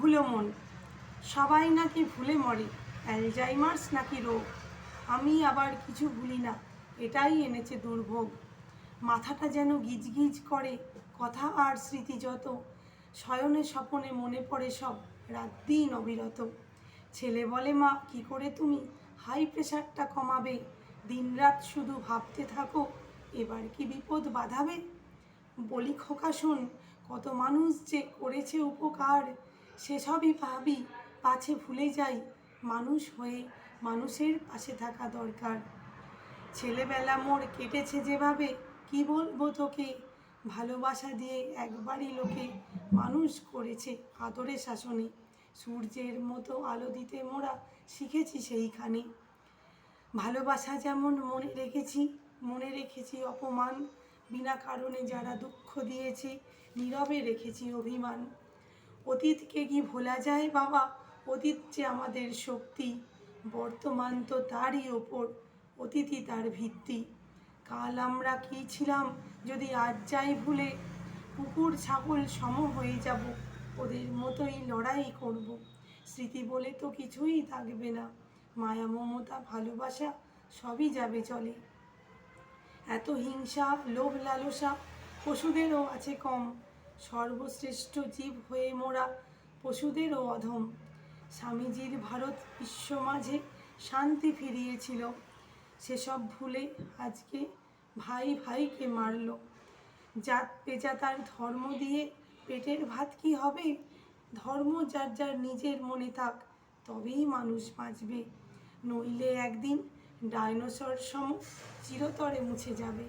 ভুলো মন, সবাই নাকি ভুলে মরে, অ্যালজাইমার্স নাকি রোগ। আমি আবার কিছু ভুলি না, এটাই এনেছে দুর্ভোগ। মাথাটা যেন গিজগিজ করে, কথা আর স্মৃতি যত, শয়নে স্বপনে মনে পড়ে সব, রাত দিন অবিরত। ছেলে বলে, মা কি করে তুমি হাই প্রেশারটা কমাবে, দিনরাত শুধু ভাবতে থাকো এবার কি বিপদ বাঁধাবে। বলি, খোকা শোন, কত মানুষ যে করেছে উপকার, সেসবই ভাবি, পাছে ভুলে যাই মানুষ হয়ে মানুষের পাশে থাকা দরকার। ছেলেবেলা মোর কেটেছে যেভাবে, কি বলবো তোকে, ভালোবাসা দিয়ে একবারই লোকে মানুষ করেছে আদরে শাসনে। সূর্যের মতো আলো দিতে মোরা শিখেছি সেইখানে। ভালোবাসা যেমন মনে রেখেছি অপমান, বিনা কারণে যারা দুঃখ দিয়েছে নীরবে রেখেছি অভিমান। অতীতকে কি ভোলা যায় বাবা, অতীত যে আমাদের শক্তি, বর্তমান তো তারই ওপর, অতীতই তার ভিত্তি। কাল আমরা কি ছিলাম যদি আজ যাই ভুলে, কুকুর ছাগল সম হয়ে যাব, ওদের মতোই লড়াই করব। স্মৃতি বলে তো কিছুই থাকবে না, মায়া মমতা ভালোবাসা সবই যাবে চলে। এত হিংসা লোভ লালসা পশুদেরও আছে কম, সর্বশ্রেষ্ঠ জীব হয়ে মোরা পশুদেরও অধম। স্বামীজির ভারত বিশ্ব মাঝে শান্তি ফিরিয়েছিল, সেসব ভুলে আজকে ভাই ভাইকে মারল। জাত পেজাতার ধর্ম দিয়ে পেটের ভাত কি হবে, ধর্ম যার যার নিজের মনে থাক, তবেই মানুষ বাঁচবে, নইলে একদিন ডাইনোসর সম চিরতরে মুছে যাবে।